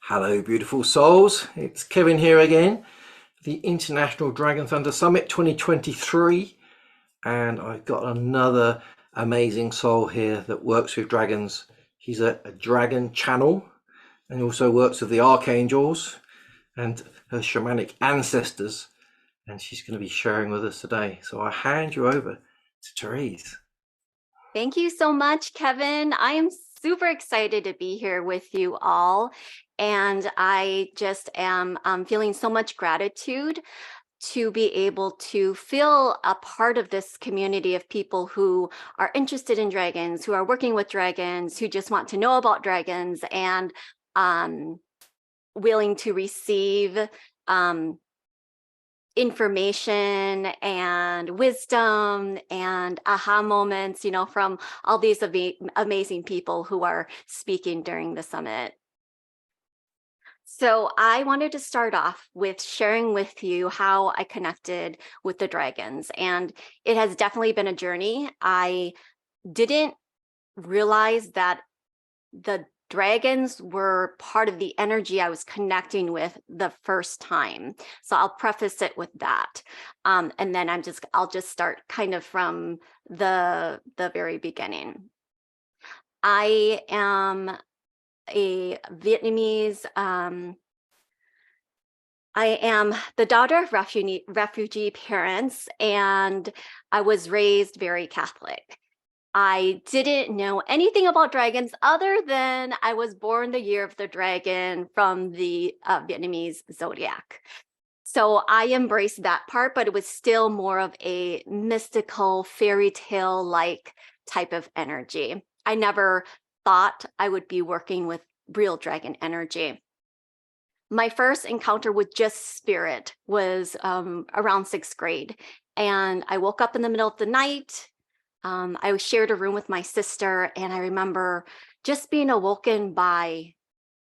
Hello, beautiful souls. It's Kevin here again, the International Dragon Thunder Summit 2023. And I've got another amazing soul here that works with dragons. He's a dragon channel and also works with the Archangels and her shamanic ancestors. And she's going to be sharing with us today. So I hand you over to Therese. Thank you so much, Kevin. I am super excited to be here with you all. And I just am feeling so much gratitude to be able to feel a part of this community of people who are interested in dragons, who are working with dragons, who just want to know about dragons and willing to receive information and wisdom and aha moments, from all these amazing people who are speaking during the summit. So I wanted to start off with sharing with you how I connected with the dragons. And it has definitely been a journey. I didn't realize that the dragons were part of the energy I was connecting with the first time. So I'll preface it with that. And then I'll just start kind of from the very beginning. I am a Vietnamese, I am the daughter of refugee parents, and I was raised very Catholic. I didn't know anything about dragons other than I was born the year of the dragon from the Vietnamese zodiac. So I embraced that part, but it was still more of a mystical fairy tale like type of energy. I never thought I would be working with real dragon energy. My first encounter with just spirit was around 6th grade. And I woke up in the middle of the night. I shared a room with my sister, and I remember just being awoken by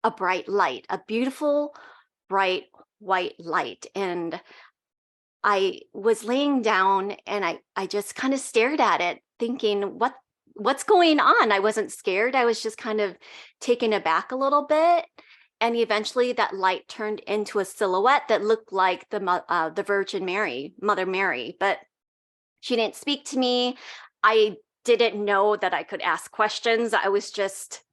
a bright light, a beautiful, bright white light. And I was laying down and I just kind of stared at it, thinking, what's going on? I wasn't scared. I was just kind of taken aback a little bit. And eventually that light turned into a silhouette that looked like the Virgin Mary, Mother Mary, but she didn't speak to me. I didn't know that I could ask questions. I was just,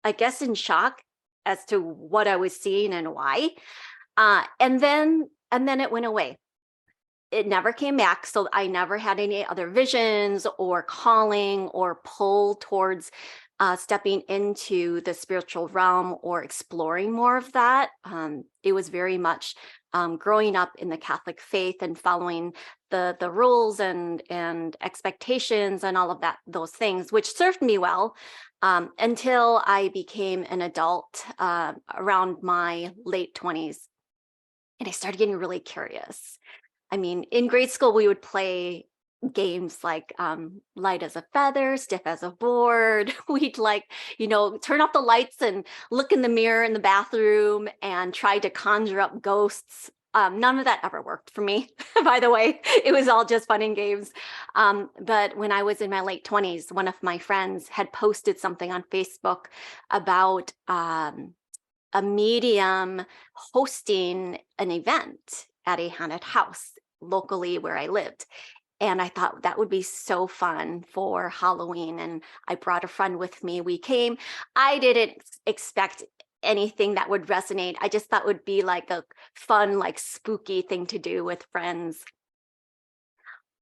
I guess, in shock as to what I was seeing and why. And then it went away. It never came back. So I never had any other visions or calling or pull towards stepping into the spiritual realm or exploring more of that. It was very much growing up in the Catholic faith and following the rules and expectations and all of those things, which served me well until I became an adult around my late 20s. And I started getting really curious. I mean, in grade school, we would play games like light as a feather, stiff as a board. We'd turn off the lights and look in the mirror in the bathroom and try to conjure up ghosts. None of that ever worked for me, by the way. It was all just fun and games. But when I was in my late 20s, one of my friends had posted something on Facebook about a medium hosting an event at a haunted house locally where I lived. And I thought that would be so fun for Halloween. And I brought a friend with me. We came. I didn't expect anything that would resonate. I just thought it would be like a fun, like spooky thing to do with friends.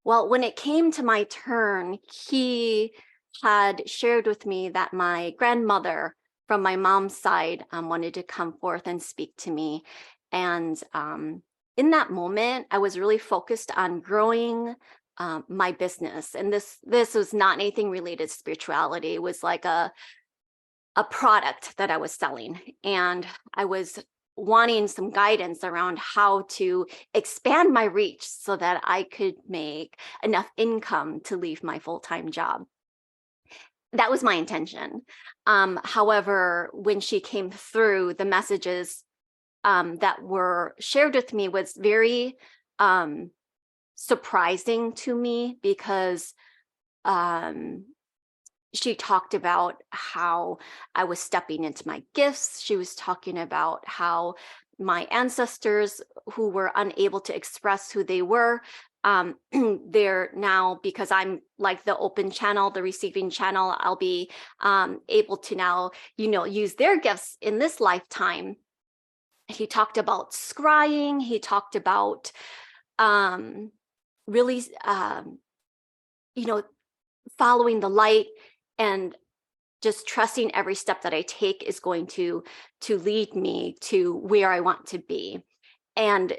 Well, when it came to my turn, he had shared with me that my grandmother from my mom's side wanted to come forth and speak to me. And in that moment, I was really focused on growing my business. And this was not anything related to spirituality. It was like a product that I was selling. And I was wanting some guidance around how to expand my reach so that I could make enough income to leave my full-time job. That was my intention. However, when she came through, the messages that were shared with me was very surprising to me because she talked about how I was stepping into my gifts. She was talking about how my ancestors who were unable to express who they were, they're now, because I'm like the open channel, the receiving channel, I'll be able to now, use their gifts in this lifetime. He talked about scrying. He talked about really, following the light and just trusting every step that I take is going to lead me to where I want to be. And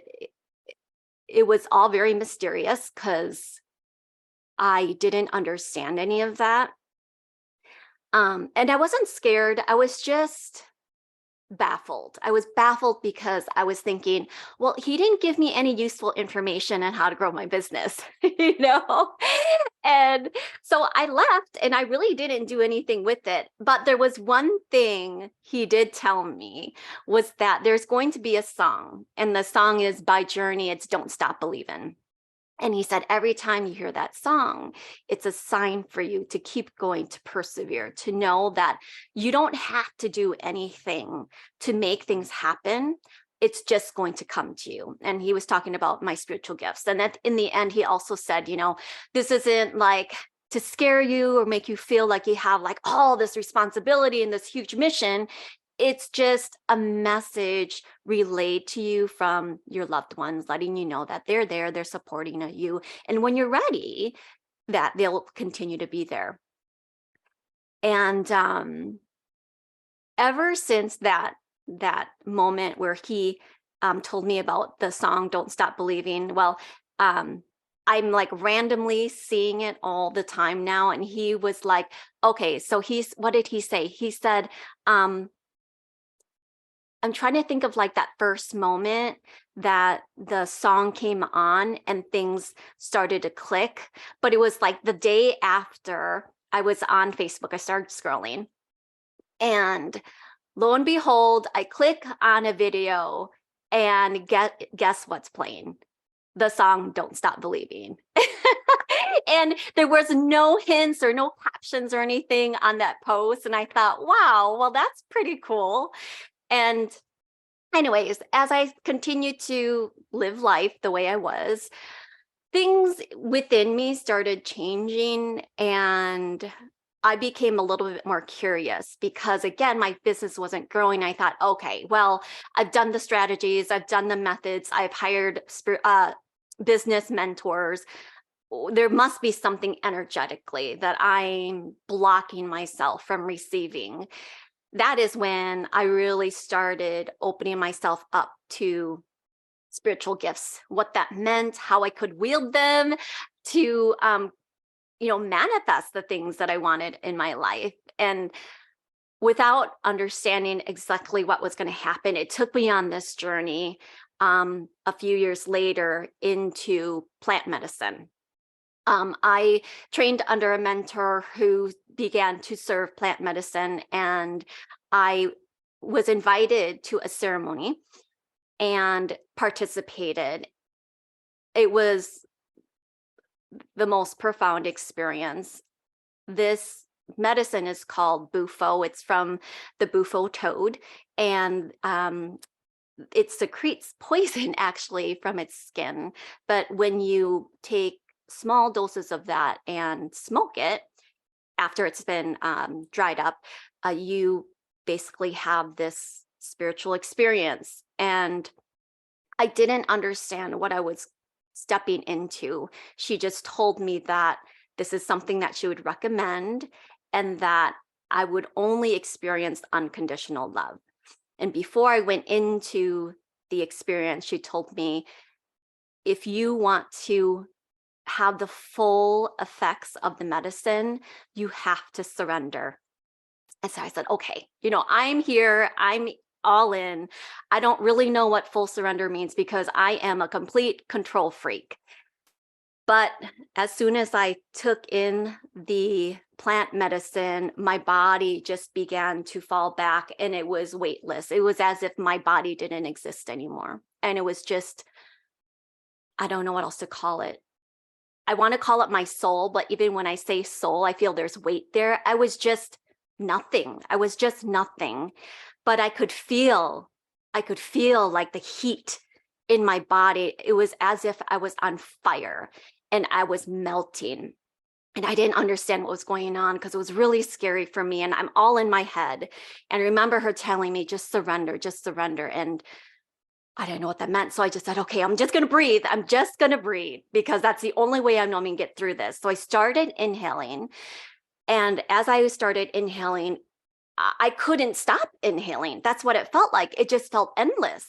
it was all very mysterious because I didn't understand any of that. And I wasn't scared. I was just baffled. I was baffled because I was thinking, well, he didn't give me any useful information on how to grow my business, you know? And so I left and I really didn't do anything with it. But there was one thing he did tell me was that there's going to be a song, and the song is by Journey. It's Don't Stop Believing. And he said, every time you hear that song, it's a sign for you to keep going, to persevere, to know that you don't have to do anything to make things happen. It's just going to come to you. And he was talking about my spiritual gifts. And that in the end, he also said, this isn't like to scare you or make you feel like you have like all this responsibility and this huge mission. It's just a message relayed to you from your loved ones, letting you know that they're there, they're supporting you. And when you're ready, that they'll continue to be there. And ever since that moment where he told me about the song Don't Stop Believing, well, I'm like randomly seeing it all the time now. And he was like, okay, so what did he say? He said, I'm trying to think of like that first moment that the song came on and things started to click. But it was like the day after I was on Facebook, I started scrolling. And lo and behold, I click on a video and guess what's playing? The song Don't Stop Believing. And there was no hints or no captions or anything on that post. And I thought, wow, well, that's pretty cool. And anyways, as I continued to live life the way I was, things within me started changing, and I became a little bit more curious because, again, my business wasn't growing. I thought, okay, well, I've done the strategies, I've done the methods, I've hired business mentors. There must be something energetically that I'm blocking myself from receiving. That is when I really started opening myself up to spiritual gifts, what that meant, how I could wield them to, manifest the things that I wanted in my life. And without understanding exactly what was going to happen, it took me on this journey a few years later into plant medicine. I trained under a mentor who began to serve plant medicine, and I was invited to a ceremony and participated. It was the most profound experience. This medicine is called bufo. It's from the bufo toad, and it secretes poison actually from its skin. But when you take small doses of that and smoke it after it's been dried up, you basically have this spiritual experience. And I didn't understand what I was stepping into. She just told me that this is something that she would recommend and that I would only experience unconditional love. And before I went into the experience, she told me, if you want to have the full effects of the medicine, you have to surrender. And so I said, okay, I'm here, I'm all in. I don't really know what full surrender means because I am a complete control freak. But as soon as I took in the plant medicine, my body just began to fall back and it was weightless. It was as if my body didn't exist anymore. And it was just, I don't know what else to call it. I want to call it my soul, but even when I say soul, I feel there's weight there. I was just nothing. I was just nothing. But I could feel like the heat in my body. It was as if I was on fire and I was melting. And I didn't understand what was going on because it was really scary for me. And I'm all in my head. And I remember her telling me, just surrender, just surrender. And I didn't know what that meant. So I just said, okay, I'm just going to breathe. I'm just going to breathe because that's the only way I know I'm going to get through this. So I started inhaling. And as I started inhaling, I couldn't stop inhaling. That's what it felt like. It just felt endless.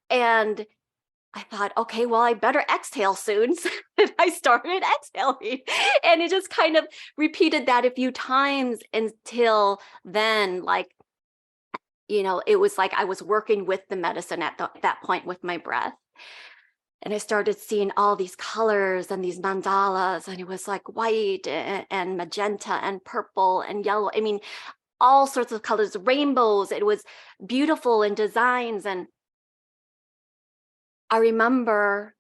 And I thought, okay, well, I better exhale soon. So I started exhaling. And it just kind of repeated that a few times until then, like, it was like I was working with the medicine at that point with my breath. And I started seeing all these colors and these mandalas, and it was like white and magenta and purple and yellow. I mean, all sorts of colors, rainbows. It was beautiful in designs. And I remember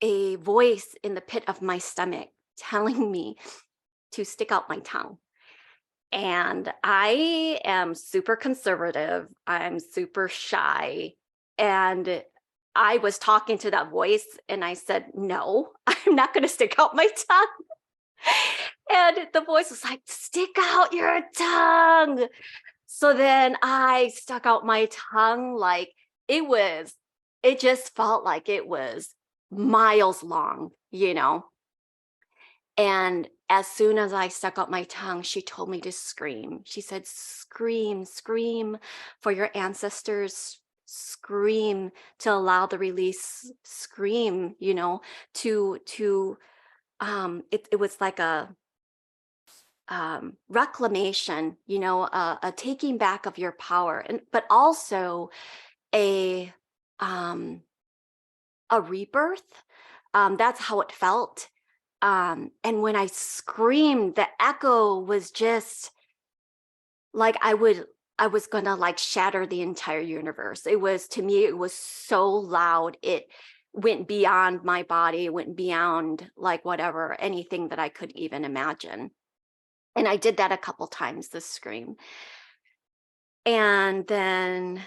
a voice in the pit of my stomach telling me to stick out my tongue. And I am super conservative. I'm super shy. And I was talking to that voice and I said, no, I'm not going to stick out my tongue. And the voice was like, stick out your tongue. So then I stuck out my tongue like it just felt like it was miles long, And as soon as I stuck out my tongue, she told me to scream. She said, scream, scream for your ancestors, scream to allow the release, scream, it was like a reclamation, a taking back of your power, but also a rebirth. That's how it felt. And when I screamed, the echo was just like I was gonna like shatter the entire universe. To me, it was so loud. It went beyond my body, it went beyond like whatever, anything that I could even imagine. And I did that a couple times, the scream. And then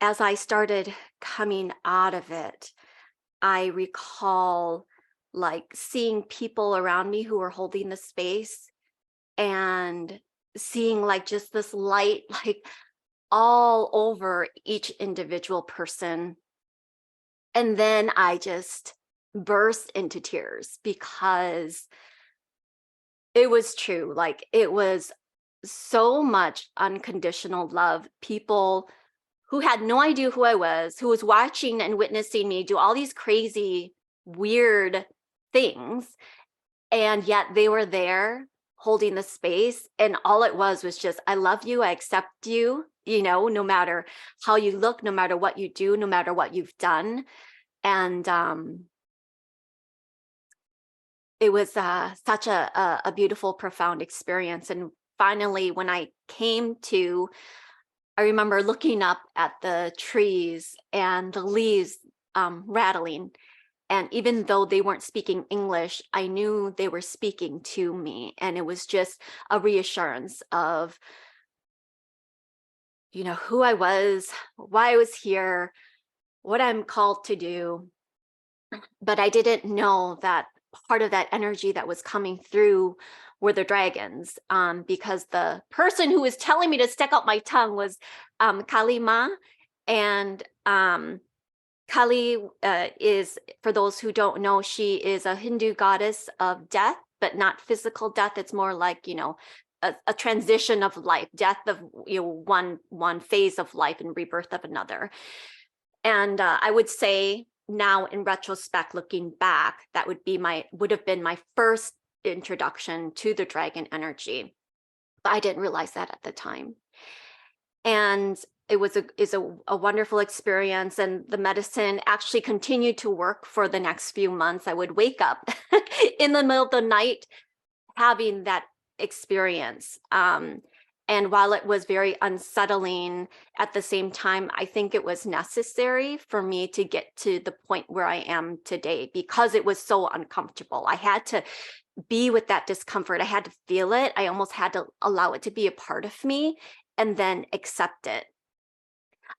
as I started coming out of it, I recall like seeing people around me who were holding the space and seeing like just this light, like all over each individual person. And then I just burst into tears because it was true. Like it was so much unconditional love. People who had no idea who I was, who was watching and witnessing me do all these crazy, weird things. And yet they were there holding the space. And all it was just, I love you. I accept you, no matter how you look, no matter what you do, no matter what you've done. And it was such a beautiful, profound experience. And finally, when I came to, I remember looking up at the trees and the leaves rattling. And even though they weren't speaking English, I knew they were speaking to me. And it was just a reassurance of, who I was, why I was here, what I'm called to do. But I didn't know that part of that energy that was coming through were the dragons, because the person who was telling me to stick out my tongue was Kali Ma. And Kali is, for those who don't know, she is a Hindu goddess of death, but not physical death. It's more like, a transition of life, death of one phase of life and rebirth of another. And I would say now, in retrospect, looking back, that would have been my first introduction to the dragon energy. But I didn't realize that at the time. And it was a wonderful experience, and the medicine actually continued to work for the next few months. I would wake up in the middle of the night having that experience. And while it was very unsettling, at the same time, I think it was necessary for me to get to the point where I am today, because it was so uncomfortable. I had to be with that discomfort. I had to feel it. I almost had to allow it to be a part of me and then accept it.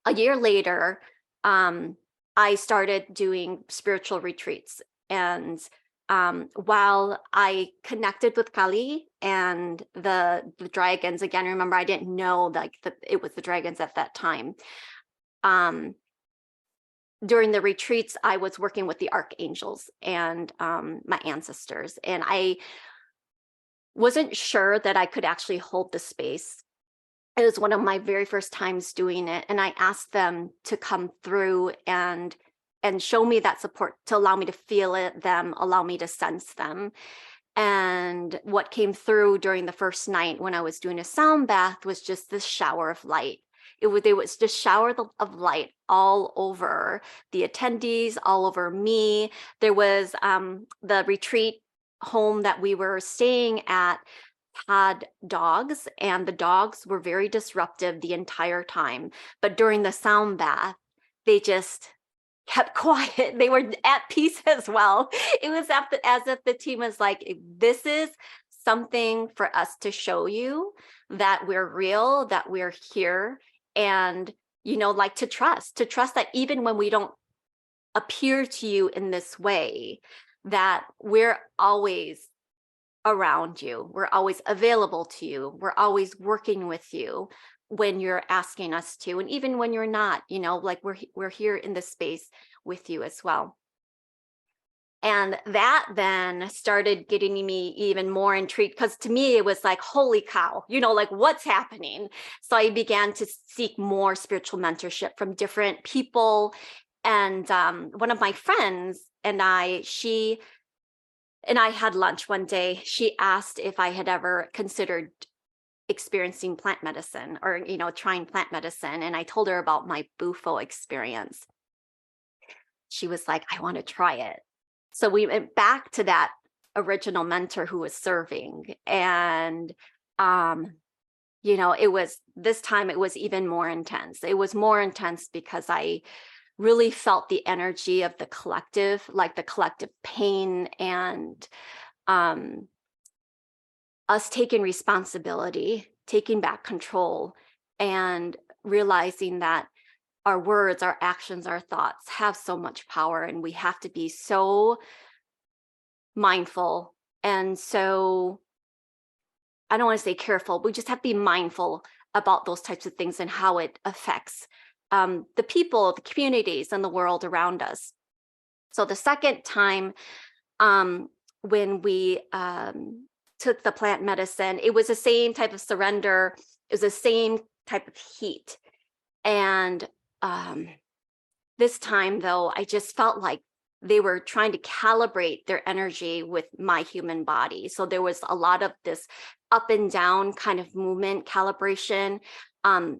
A year later, I started doing spiritual retreats. And while I connected with Kali and the dragons, again, remember, I didn't know like that it was the dragons at that time. During the retreats, I was working with the Archangels and my ancestors, and I wasn't sure that I could actually hold the space. It was one of my very first times doing it, and I asked them to come through and show me that support, to allow me to feel it, them, allow me to sense them. And what came through during the first night when I was doing a sound bath was just this shower of light. It was just shower of light all over the attendees, all over me. There was the retreat home that we were staying at had dogs, and the dogs were very disruptive the entire time. But during the sound bath, they just kept quiet. They were at peace as well. It was as if the team was like, this is something for us to show you that we're real, that we're here, and, like to trust that even when we don't appear to you in this way, that we're always around you. We're always available to you. We're always working with you when you're asking us to, and even when you're not, like we're here in this space with you as well. And that then started getting me even more intrigued, because to me it was like, holy cow, like what's happening? So I began to seek more spiritual mentorship from different people. And one of my friends and I had lunch one day. She asked if I had ever considered experiencing plant medicine, or, trying plant medicine. And I told her about my Bufo experience. She was like, I want to try it. So we went back to that original mentor who was serving. And, it was, this time it was even more intense. It was more intense because I really felt the energy of the collective, like the collective pain, and us taking responsibility, taking back control, and realizing that our words, our actions, our thoughts have so much power, and we have to be so mindful. And so, I don't want to say careful, we just have to be mindful about those types of things and how it affects the people, the communities, and the world around us. So the second time, when we took the plant medicine, it was the same type of surrender. It was the same type of heat. And this time, though, I just felt like they were trying to calibrate their energy with my human body. So there was a lot of this up and down kind of movement, calibration. As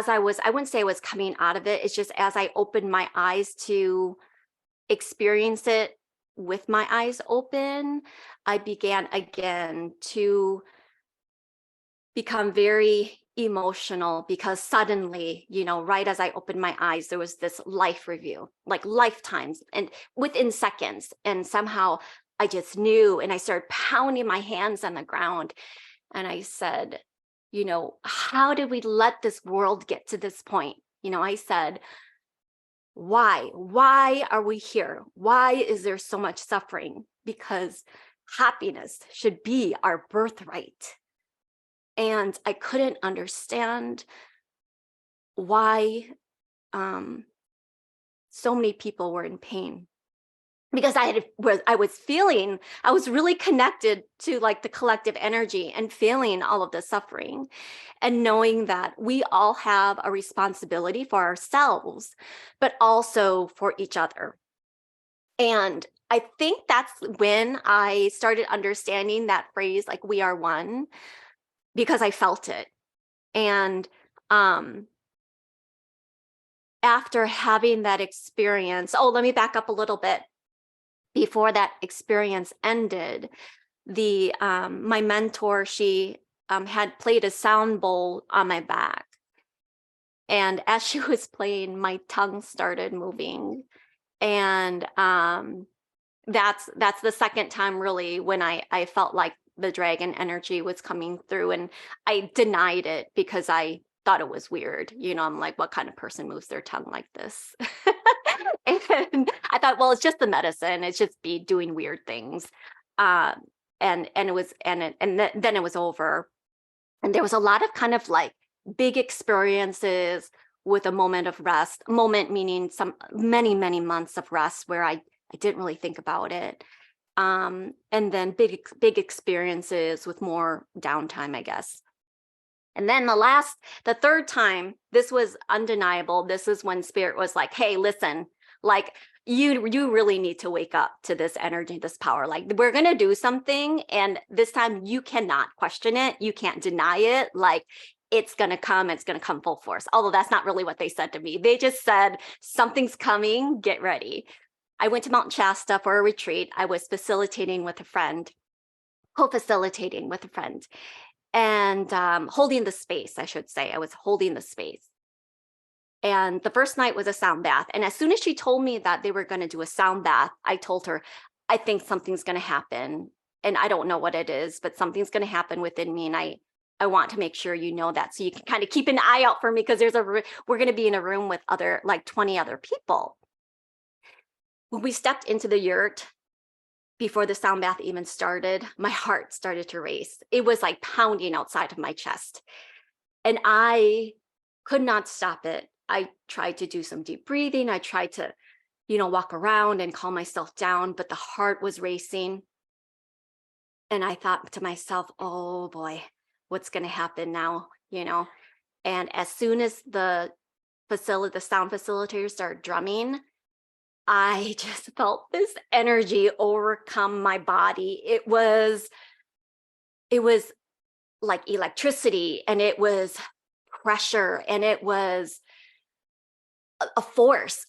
I wouldn't say I was coming out of it. It's just as I opened my eyes to experience it with my eyes open, I began again to become very emotional, because suddenly, right as I opened my eyes, there was this life review, like lifetimes and within seconds. And somehow I just knew, and I started pounding my hands on the ground. And I said, how did we let this world get to this point? I said, why are we here? Why is there so much suffering? Because happiness should be our birthright. And I couldn't understand why so many people were in pain, because I was really connected to like the collective energy and feeling all of the suffering, and knowing that we all have a responsibility for ourselves, but also for each other. And I think that's when I started understanding that phrase, like, we are one, because I felt it. And after having that experience, let me back up a little bit. Before that experience ended, my mentor, she had played a sound bowl on my back. And as she was playing, my tongue started moving. And that's the second time really when I felt like the dragon energy was coming through, and I denied it because I thought it was weird. I'm like, what kind of person moves their tongue like this? And I thought, well, it's just the medicine. It's just be doing weird things. And it was then it was over. And there was a lot of kind of like big experiences with a moment of rest, moment meaning some many months of rest where I didn't really think about it. And then big experiences with more downtime, I guess. And then the third time, this was undeniable. This is when spirit was like, hey, listen, like you really need to wake up to this energy, this power. Like we're going to do something. And this time you cannot question it. You can't deny it. Like it's going to come full force. Although that's not really what they said to me. They just said, something's coming, get ready. I went to Mount Shasta for a retreat. I was co-facilitating with a friend, and holding the space, I should say. I was holding the space. And the first night was a sound bath. And as soon as she told me that they were going to do a sound bath, I told her, I think something's going to happen. And I don't know what it is, but something's going to happen within me. And I want to make sure you know that. So you can kind of keep an eye out for me, because we're going to be in a room with like 20 other people. When we stepped into the yurt, before the sound bath even started, my heart started to race. It was like pounding outside of my chest. And I could not stop it. I tried to do some deep breathing. I tried to, walk around and calm myself down, but the heart was racing. And I thought to myself, oh boy, what's going to happen now? And as soon as the sound facilitator started drumming, I just felt this energy overcome my body. It was like electricity, and it was pressure, and it was a force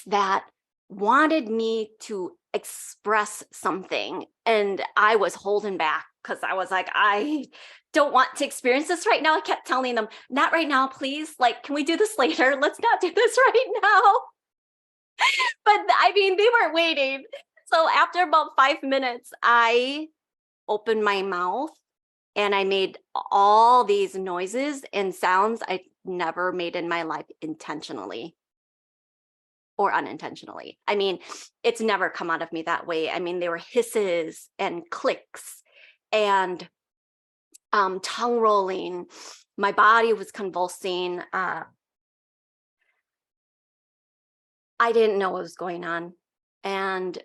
that wanted me to express something. And I was holding back because I was like, I don't want to experience this right now. I kept telling them, not right now, please. Like, can we do this later? Let's not do this right now. But I mean, they weren't waiting. So after about 5 minutes, I opened my mouth and I made all these noises and sounds I never made in my life, intentionally or unintentionally. I mean, it's never come out of me that way. I mean, there were hisses and clicks and tongue rolling. My body was convulsing. I didn't know what was going on. And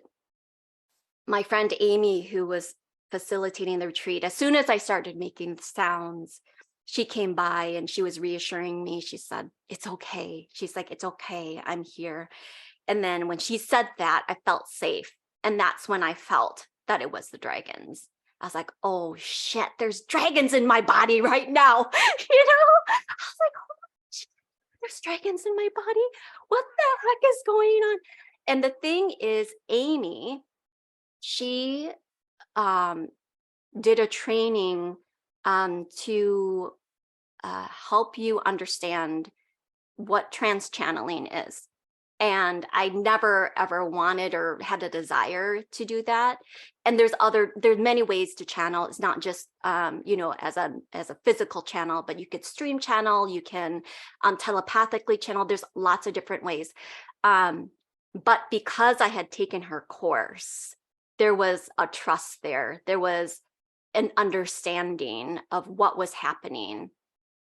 my friend Amy, who was facilitating the retreat, as soon as I started making sounds, she came by and she was reassuring me. She said, it's okay. She's like, it's okay. I'm here. And then when she said that, I felt safe. And that's when I felt that it was the dragons. I was like, oh shit, there's dragons in my body right now. I was like, there's dragons in my body. What the heck is going on? And the thing is, Amy, she did a training to help you understand what trance channeling is. And I never ever wanted or had a desire to do that. And there's many ways to channel. It's not just as a physical channel, but you could stream channel, you can telepathically channel. There's lots of different ways. But because I had taken her course, there was a trust there. There was an understanding of what was happening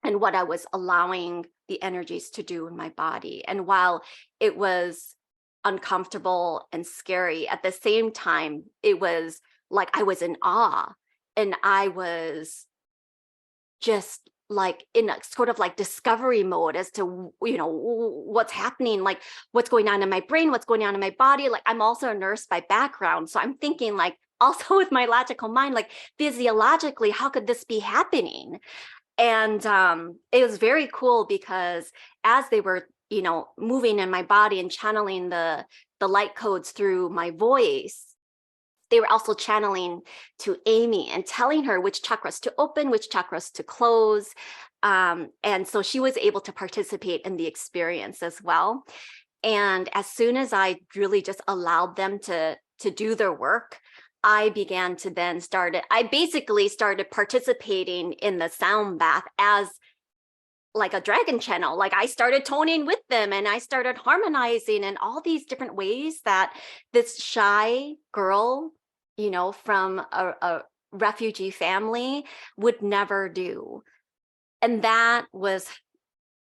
and what I was allowing the energies to do in my body. And while it was uncomfortable and scary, at the same time, it was like I was in awe, and I was just like in a sort of like discovery mode as to, what's happening, like what's going on in my brain, what's going on in my body. Like I'm also a nurse by background. So I'm thinking like also with my logical mind, like physiologically, how could this be happening? And it was very cool because as they were, moving in my body and channeling the light codes through my voice, they were also channeling to Amy and telling her which chakras to open, which chakras to close. And so she was able to participate in the experience as well. And as soon as I really just allowed them to do their work, I began to then I basically started participating in the sound bath as like a dragon channel. Like I started toning with them and I started harmonizing in all these different ways that this shy girl, from a refugee family would never do. And that was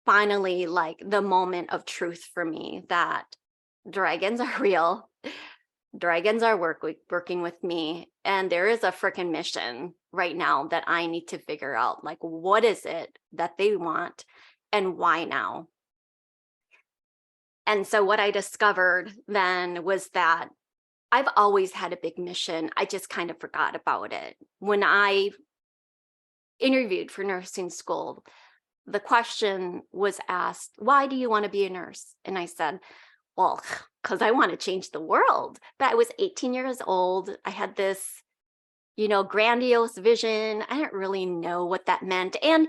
finally like the moment of truth for me, that dragons are real. Dragons are working with me, and there is a freaking mission right now that I need to figure out, like, what is it that they want and why now? And so what I discovered then was that I've always had a big mission. I just kind of forgot about it. When I interviewed for nursing school, the question was asked, why do you want to be a nurse? And I said, well, because I want to change the world. But I was 18 years old. I had this, grandiose vision. I didn't really know what that meant. And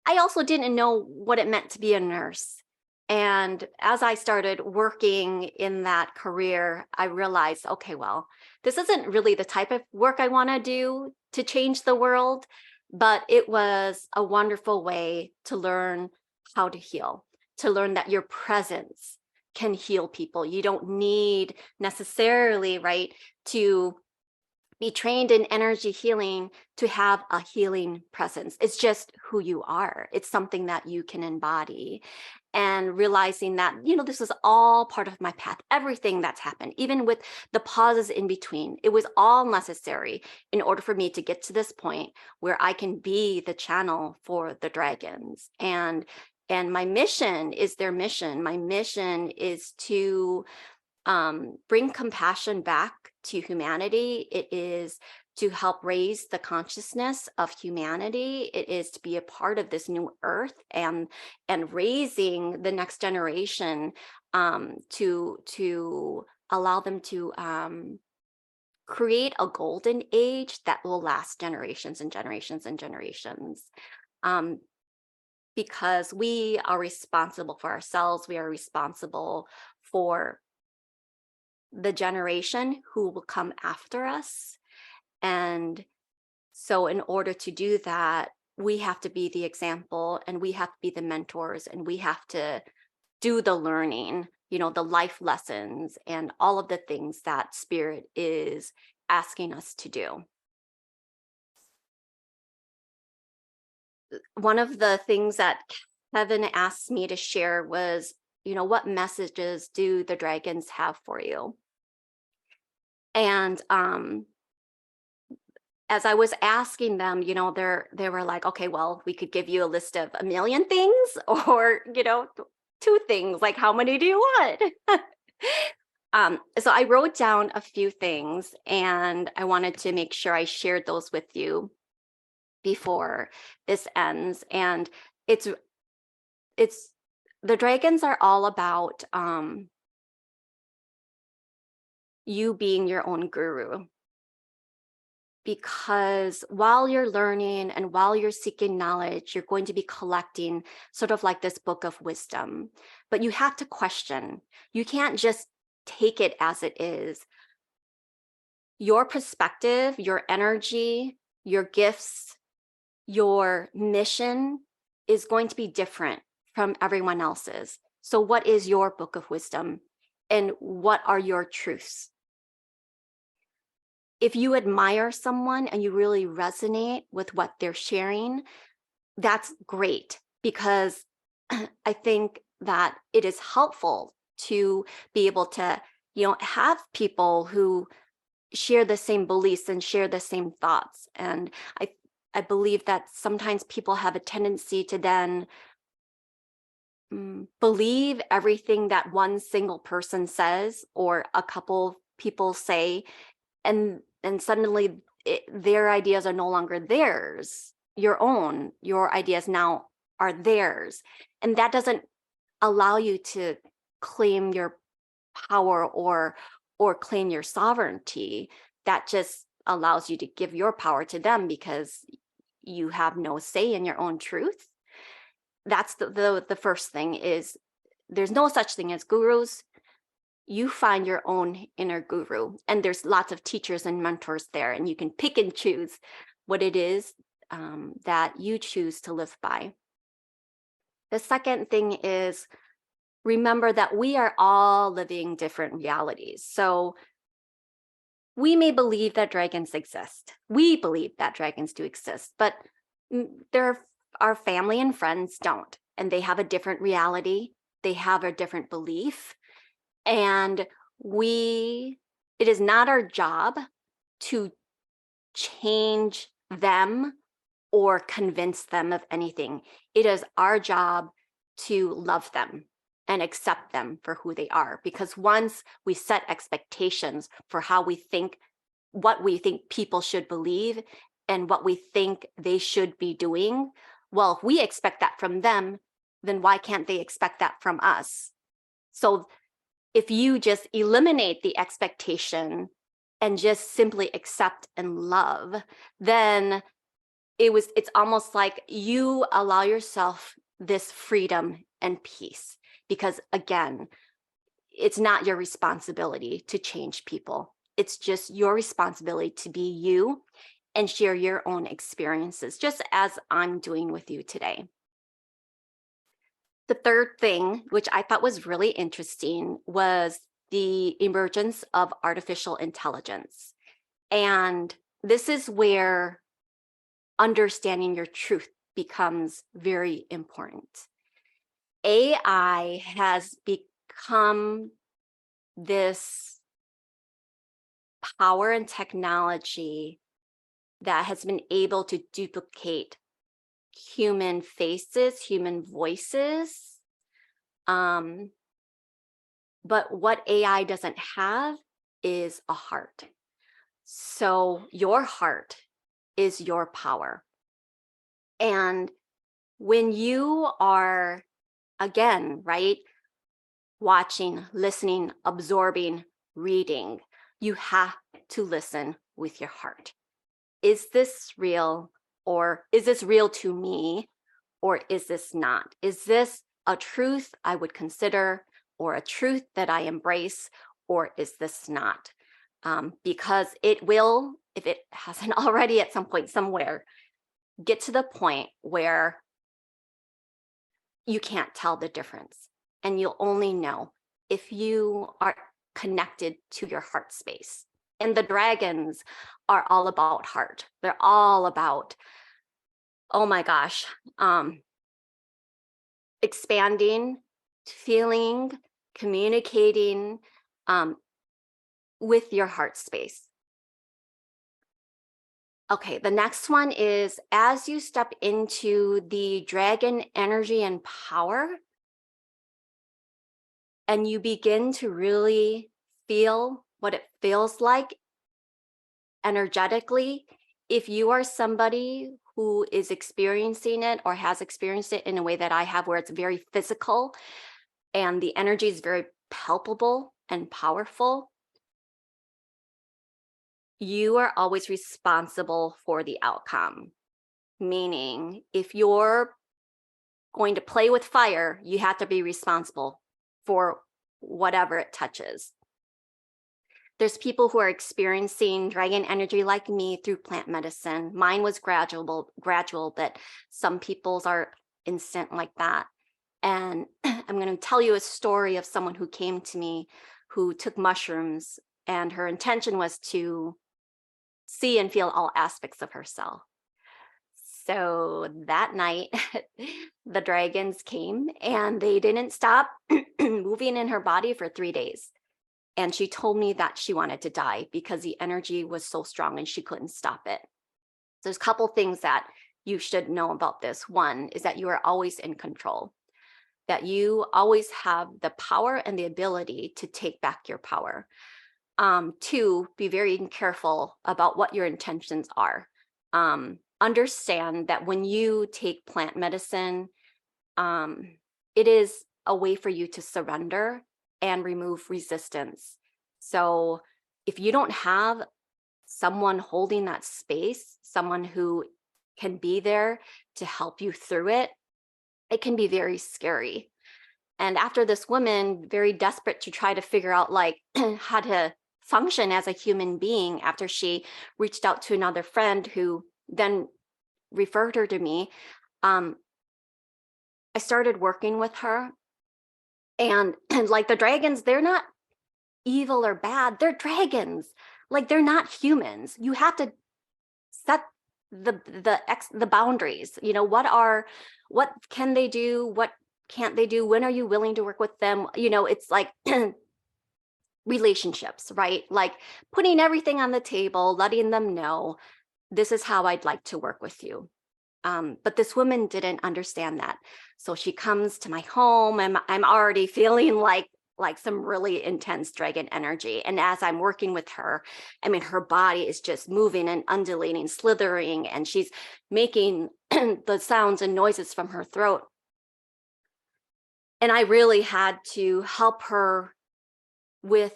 I also didn't know what it meant to be a nurse. And as I started working in that career, I realized, okay, well, this isn't really the type of work I want to do to change the world, but it was a wonderful way to learn how to heal, to learn that your presence can heal people. You don't need necessarily, right, to be trained in energy healing to have a healing presence. It's just who you are. It's something that you can embody. And realizing that, this is all part of my path, everything that's happened, even with the pauses in between, it was all necessary in order for me to get to this point where I can be the channel for the dragons. And my mission is their mission. My mission is to bring compassion back to humanity. It is to help raise the consciousness of humanity. It is to be a part of this new earth and raising the next generation to allow them to create a golden age that will last generations and generations and generations. Because we are responsible for ourselves. We are responsible for the generation who will come after us. And so in order to do that, we have to be the example, and we have to be the mentors, and we have to do the learning, the life lessons and all of the things that spirit is asking us to do. One of the things that Kevin asked me to share was, what messages do the dragons have for you? And as I was asking them, they were like, okay, well, we could give you a list of 1,000,000 things, or, 2 things, like, how many do you want? So I wrote down a few things, and I wanted to make sure I shared those with you before this ends. And it's the dragons are all about you being your own guru. Because while you're learning and while you're seeking knowledge, you're going to be collecting sort of like this book of wisdom. But you have to question. You can't just take it as it is. Your perspective, your energy, your gifts, your mission is going to be different from everyone else's. So what is your book of wisdom? And what are your truths? If you admire someone and you really resonate with what they're sharing, that's great, because I think that it is helpful to be able to, have people who share the same beliefs and share the same thoughts. And I believe that sometimes people have a tendency to then believe everything that one single person says or a couple people say, and suddenly their ideas are no longer theirs. Your ideas now are theirs, and that doesn't allow you to claim your power or claim your sovereignty. that just allows you to give your power to them because you have no say in your own truth. That's the first thing. Is there's no such thing as gurus. You find your own inner guru, and there's lots of teachers and mentors there, and you can pick and choose what it is that you choose to live by. The second thing is, remember that we are all living different realities. So we may believe that dragons exist. We believe that dragons do exist, but our family and friends don't, and they have a different reality. They have a different belief. And it is not our job to change them or convince them of anything. It is our job to love them and accept them for who they are. Because once we set expectations for how we think, what we think people should believe, and what we think they should be doing, well, if we expect that from them, then why can't they expect that from us? So if you just eliminate the expectation and just simply accept and love, then it's almost like you allow yourself this freedom and peace. Because again, it's not your responsibility to change people. It's just your responsibility to be you and share your own experiences, just as I'm doing with you today. The third thing, which I thought was really interesting, was the emergence of artificial intelligence. And this is where understanding your truth becomes very important. AI has become this power and technology that has been able to duplicate human faces, human voices. But what AI doesn't have is a heart. So your heart is your power. And when you are, again, right, watching, listening, absorbing, reading, you have to listen with your heart. Is this real? Or is this real to me? Or is this not? Is this a truth I would consider, or a truth that I embrace? Or is this not? Because it will, if it hasn't already at some point somewhere, get to the point where you can't tell the difference. And you'll only know if you are connected to your heart space. And the dragons are all about heart. They're all about, oh my gosh, expanding, feeling, communicating with your heart space. Okay, the next one is, as you step into the dragon energy and power, and you begin to really feel what it feels like energetically, if you are somebody who is experiencing it or has experienced it in a way that I have, where it's very physical and the energy is very palpable and powerful, you are always responsible for the outcome. Meaning, if you're going to play with fire, you have to be responsible for whatever it touches. There's people who are experiencing dragon energy like me through plant medicine. Mine was gradual, but some people's are instant like that. And I'm going to tell you a story of someone who came to me who took mushrooms, and her intention was to see and feel all aspects of herself. So that night, the dragons came and they didn't stop moving in her body for 3 days. And she told me that she wanted to die because the energy was so strong and she couldn't stop it. There's a couple things that you should know about this. One is that you are always in control, that you always have the power and the ability to take back your power. Two, be very careful about what your intentions are. Understand that when you take plant medicine, it is a way for you to surrender and remove resistance. So if you don't have someone holding that space, someone who can be there to help you through it, it can be very scary. And after this woman, very desperate to try to figure out like how to function as a human being, after she reached out to another friend who then referred her to me, um, I started working with her. And like the dragons, they're not evil or bad. They're dragons. Like they're not humans. You have to set the boundaries. You know, what can they do? What can't they do? When are you willing to work with them? You know, it's like relationships, right? Like putting everything on the table, letting them know this is how I'd like to work with you. But this woman didn't understand that. So she comes to my home and I'm already feeling like some really intense dragon energy. And as I'm working with her, I mean, her body is just moving and undulating, slithering, and she's making the sounds and noises from her throat. And I really had to help her with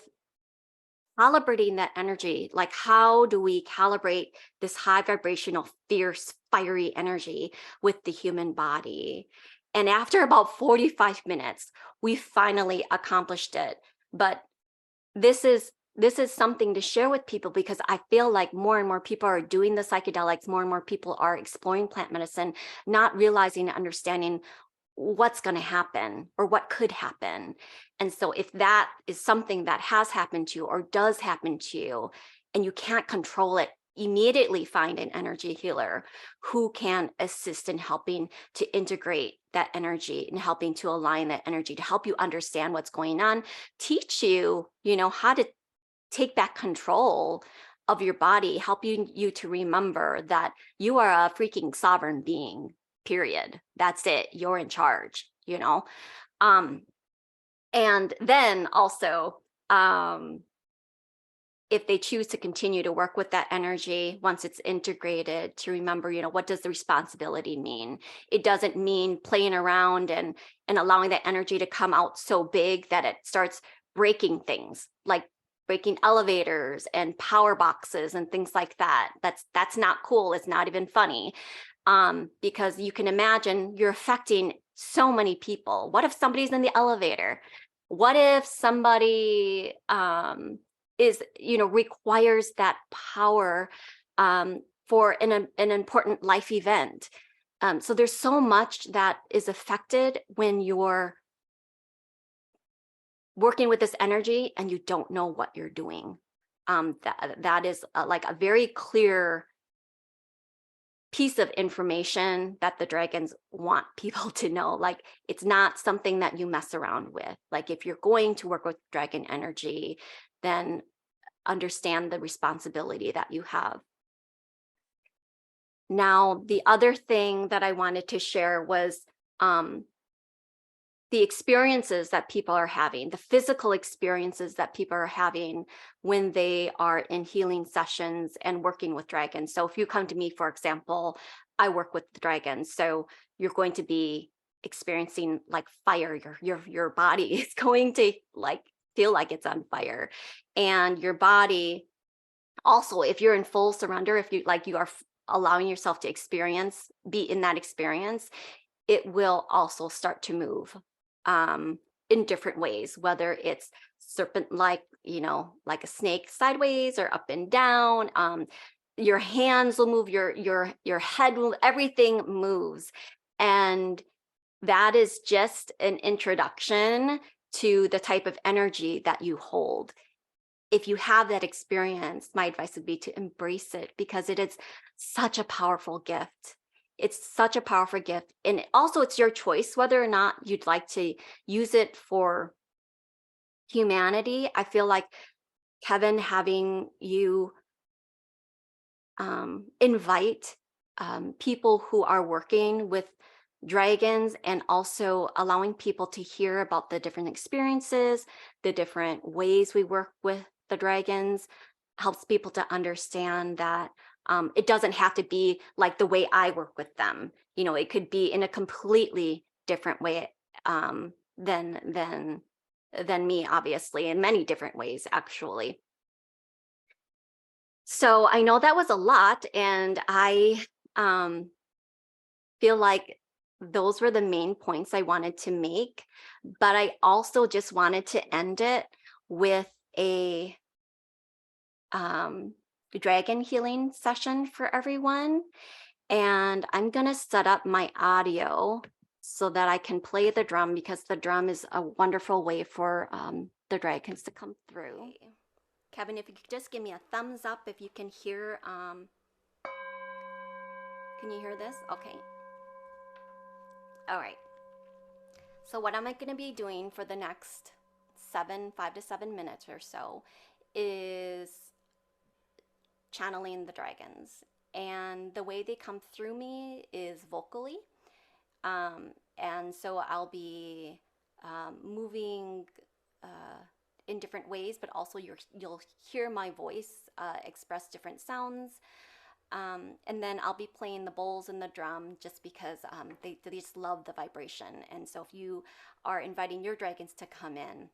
calibrating that energy. Like, how do we calibrate this high vibrational, fierce, fiery energy with the human body? And after about 45 minutes, we finally accomplished it. But this is something to share with people, because I feel like more and more people are doing the psychedelics, more and more people are exploring plant medicine, not realizing and understanding what's going to happen or what could happen. And so if that is something that has happened to you or does happen to you and you can't control it, immediately find an energy healer who can assist in helping to integrate that energy and helping to align that energy to help you understand what's going on, teach you, you know, how to take back control of your body, helping you to remember that you are a freaking sovereign being, period. That's it. You're in charge, you know? And then also, if they choose to continue to work with that energy, once it's integrated, to remember, you know, what does the responsibility mean? It doesn't mean playing around and allowing that energy to come out so big that it starts breaking things, like breaking elevators and power boxes and things like that. That's not cool. It's not even funny. Because you can imagine you're affecting so many people. What if somebody's in the elevator? What if somebody is, you know, requires that power for an important life event? So there's so much that is affected when you're working with this energy and you don't know what you're doing. That is like a very clear piece of information that the dragons want people to know. Like, it's not something that you mess around with. Like, if you're going to work with dragon energy, then understand the responsibility that you have. Now, the other thing that I wanted to share was the experiences that people are having, the physical experiences that people are having when they are in healing sessions and working with dragons. So if you come to me, for example, I work with the dragons. So you're going to be experiencing like fire. Your body is going to like feel like it's on fire. And your body also, if you're in full surrender, if you like, you are allowing yourself to be in that experience, it will also start to move in different ways, whether it's serpent like, you know, like a snake sideways or up and down. Your hands will move, your head will, everything moves. And that is just an introduction to the type of energy that you hold. If you have that experience, my advice would be to embrace it, because it is such a powerful gift. It's such a powerful gift. And also, it's your choice whether or not you'd like to use it for humanity. I feel like, Kevin, having you invite people who are working with dragons and also allowing people to hear about the different experiences, the different ways we work with the dragons, helps people to understand that it doesn't have to be like the way I work with them. You know, it could be in a completely different way than me, obviously, in many different ways, actually. So I know that was a lot, and I feel like those were the main points I wanted to make, but I also just wanted to end it with a um, dragon healing session for everyone. And I'm going to set up my audio so that I can play the drum, because the drum is a wonderful way for the dragons to come through. Okay. Kevin, if you could just give me a thumbs up if you can hear. Can you hear this? Okay. All right. So what am I going to be doing for the next 5 to 7 minutes or so is channeling the dragons. And the way they come through me is vocally. And so I'll be moving in different ways, but also you'll hear my voice express different sounds. And then I'll be playing the bowls and the drum just because they just love the vibration. And so if you are inviting your dragons to come in,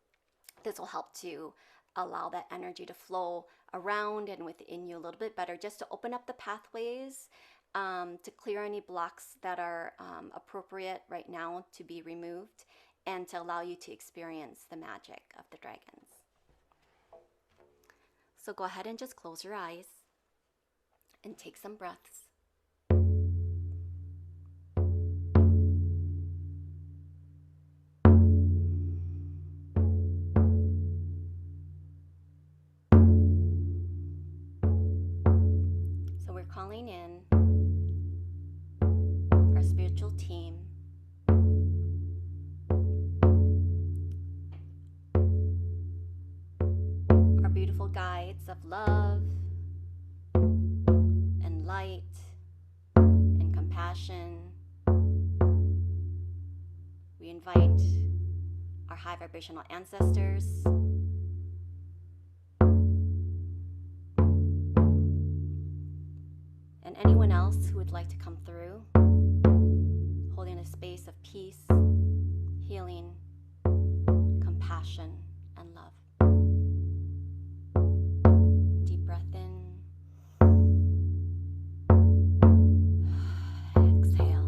this will help to allow that energy to flow around and within you a little bit better, just to open up the pathways, to clear any blocks that are appropriate right now to be removed, and to allow you to experience the magic of the dragons. So go ahead and just close your eyes and take some breaths. So we're calling in our spiritual team, our beautiful guides of love and light and compassion. We invite our high vibrational ancestors, and anyone else who would like to come through, holding a space of peace, healing, compassion, and love. Deep breath in. Exhale.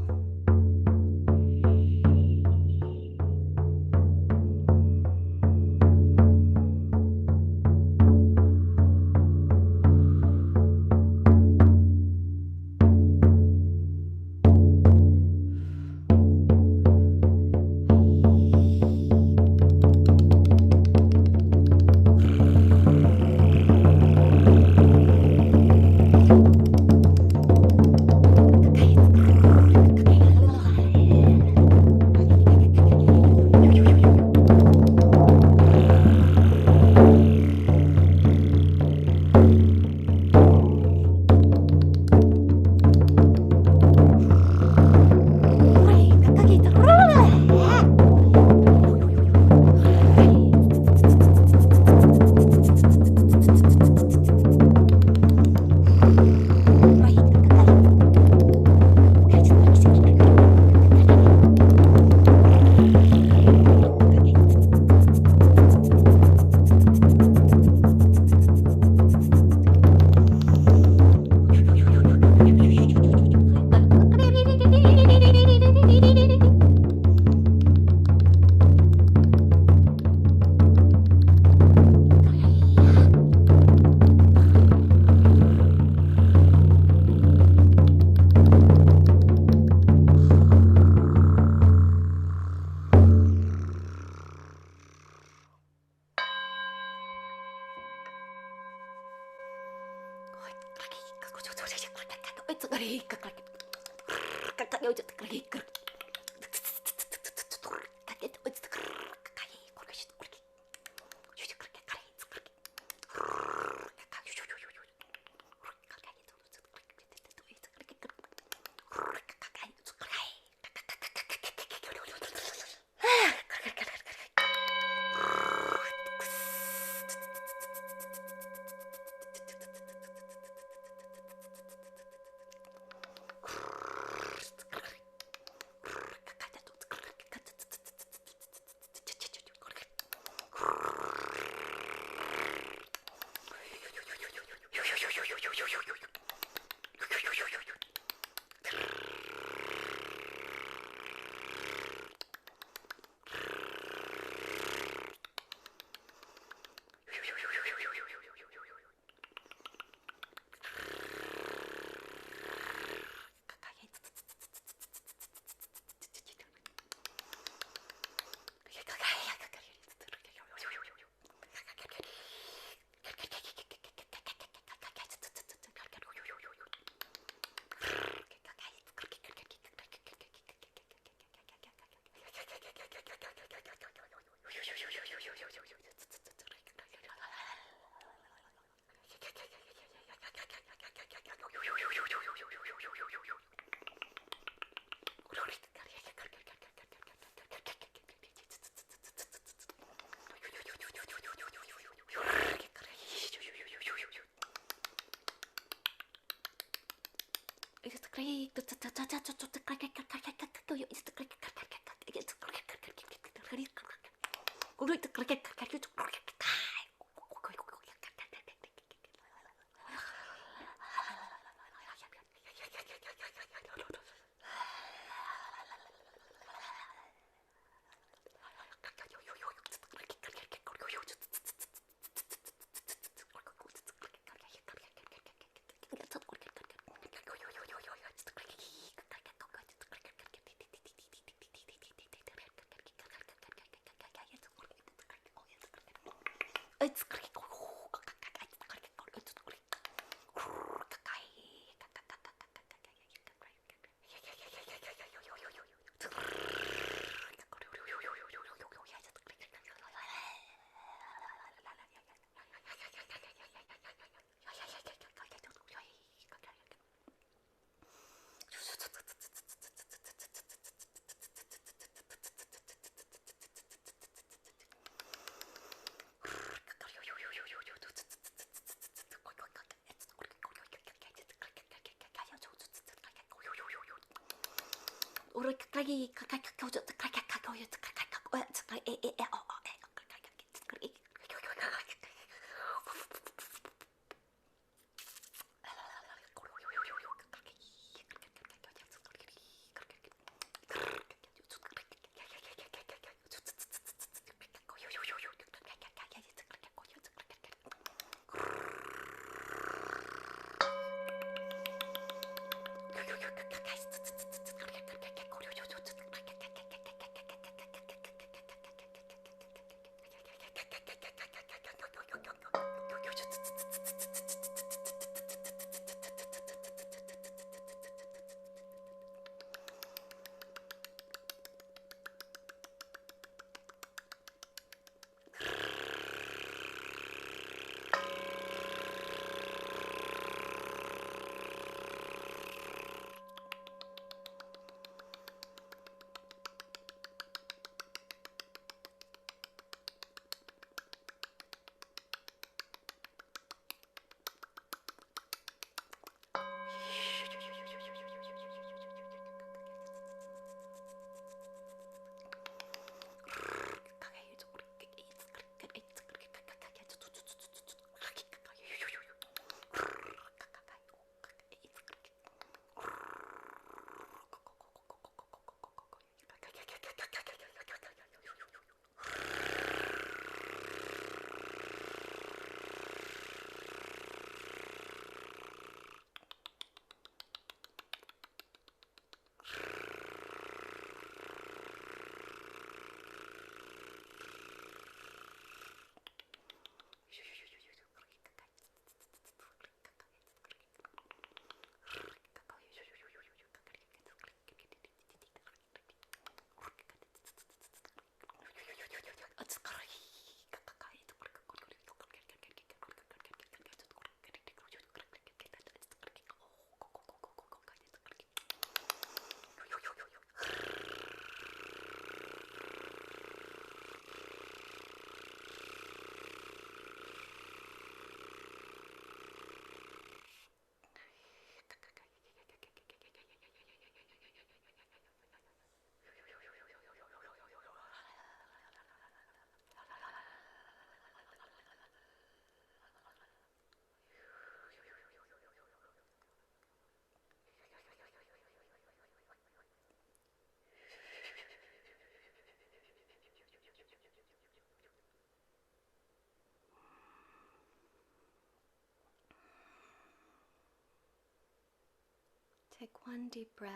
Take one deep breath,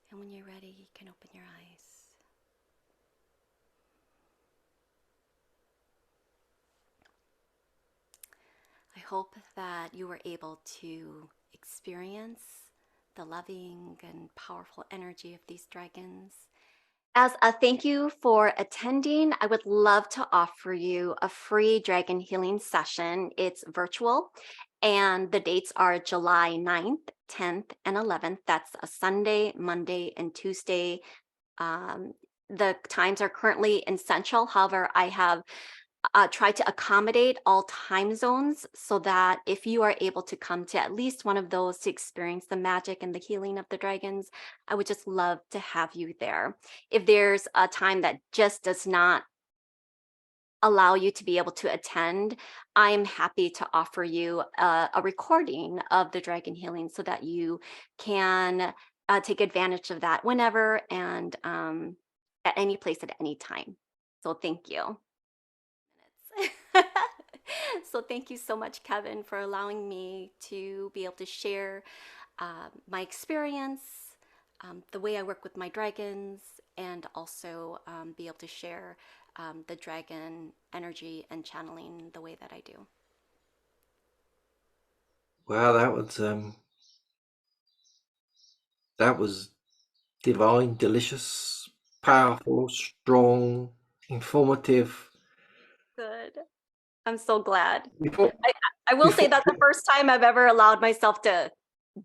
and when you're ready, you can open your eyes. I hope that you were able to experience the loving and powerful energy of these dragons. As a thank you for attending, I would love to offer you a free dragon healing session. It's virtual, and the dates are July 9th, 10th, and 11th. That's a Sunday, Monday, and Tuesday. The times are currently in Central. However, I have try to accommodate all time zones so that if you are able to come to at least one of those to experience the magic and the healing of the dragons, I would just love to have you there. If there's a time that just does not allow you to be able to attend, I'm happy to offer you a recording of the dragon healing so that you can take advantage of that whenever and at any place at any time. So thank you. So thank you so much, Kevin, for allowing me to be able to share my experience, the way I work with my dragons, and also be able to share the dragon energy and channeling the way that I do. Wow, that was divine, delicious, powerful, strong, informative. Good. I'm so glad. Before, I, I will say before, that's the first time I've ever allowed myself to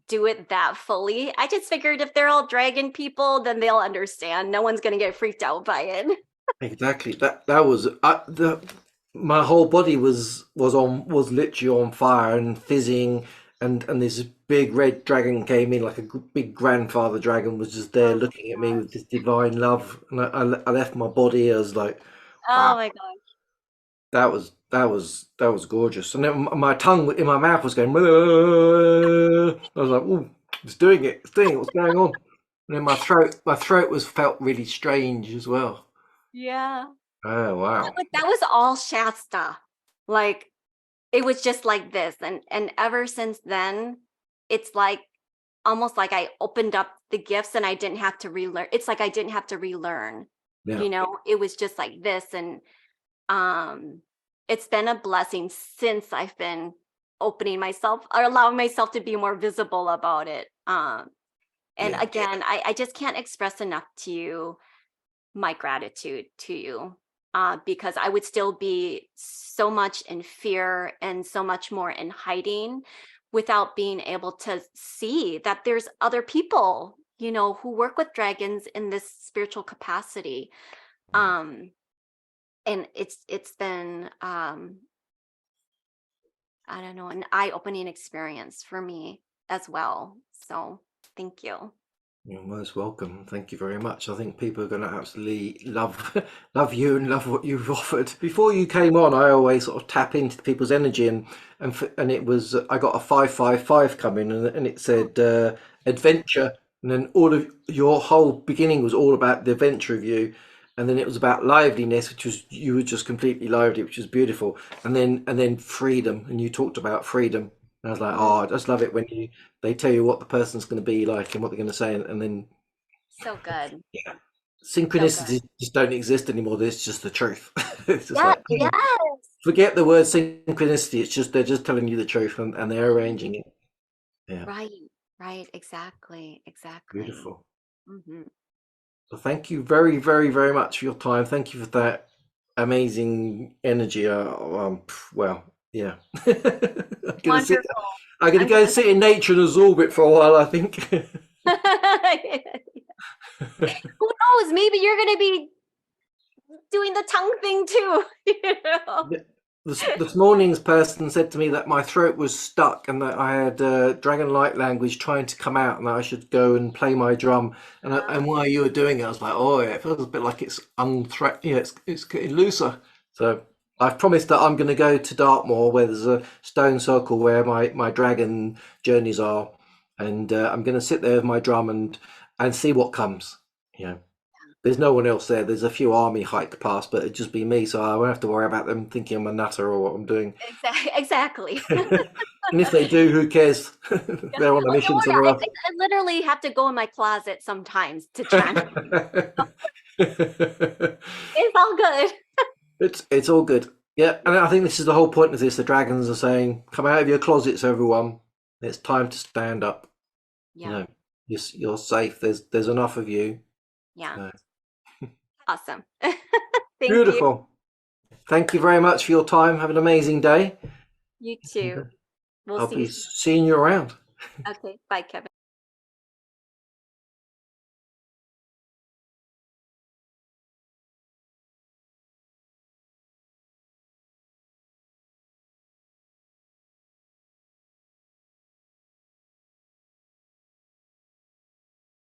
do it that fully. I just figured if they're all dragon people, then they'll understand. No one's going to get freaked out by it. exactly. That was the my whole body was literally on fire and fizzing, and this big red dragon came in like a big grandfather dragon was just there Oh looking at me my with this divine love, and I left my body. I was like, wow, god. Oh my god. that was gorgeous. And then my tongue in my mouth was going. "Bleh." I was like, "Ooh, it's doing it! It's doing it! What's going on?" And then my throat was felt really strange as well. Yeah. Oh wow! That was all Shasta. Like it was just like this. And ever since then, it's like almost like I opened up the gifts and I didn't have to relearn. It's like I didn't have to relearn. Yeah, It was just like this. And um it's been a blessing since I've been opening myself or allowing myself to be more visible about it. And yeah, again, I just can't express enough to you my gratitude to you, because I would still be so much in fear and so much more in hiding without being able to see that there's other people, who work with dragons in this spiritual capacity. Um, and it's been I don't know, an eye-opening experience for me as well. So thank you. you're most welcome. Thank you very much. I think people are going to absolutely love love you and love what you've offered. Before you came on, I always sort of tap into people's energy, and it was I got a 555 coming, and it said adventure, and then all of your whole beginning was all about the adventure of you, and then it was about liveliness, which was you were just completely lively, which was beautiful, and then freedom, and you talked about freedom. And I was like, Mm, oh, I just love it when they tell you what the person's going to be like and what they're going to say, and then so good. yeah, So good. synchronicities just don't exist anymore. It's just the truth. It's just Yeah, like yes. forget the word synchronicity. It's just they're just telling you the truth, and they're arranging it. Yeah, Right, right, exactly, exactly. beautiful. Hmm. So thank you very, very, very much for your time. Thank you for that amazing energy. Well, yeah. I'm gonna sit. Wonderful. I'm gonna I'm go glad. sit in nature and absorb it for a while, I think. Who knows? Maybe you're going to be doing the tongue thing too. This morning's person said to me that my throat was stuck and that I had dragon light language trying to come out and that I should go and play my drum. And while you were doing it, I was like, oh, yeah, it feels a bit like it's yeah, it's getting looser. So I've promised that I'm going to go to Dartmoor where there's a stone circle where my dragon journeys are, and I'm going to sit there with my drum and see what comes. You know. There's no one else there. There's a few army hike past, but it'd just be me, so I won't have to worry about them thinking I'm a nutter or what I'm doing. Exactly. And if they do, who cares? Yeah. They're on a Oh, don't mission worry. somewhere I literally have to go in my closet sometimes to chant. else. It's all good. It's all good. Yeah, and I think this is the whole point of this. The dragons are saying, "Come out of your closets, everyone. It's time to stand up. You Yeah. know, you're safe. There's enough of you." Yeah. So, Awesome. Thank you. beautiful. Thank you very much for your time. Have an amazing day. You too. We'll I'll see you be soon. seeing you around. Okay. Bye, Kevin.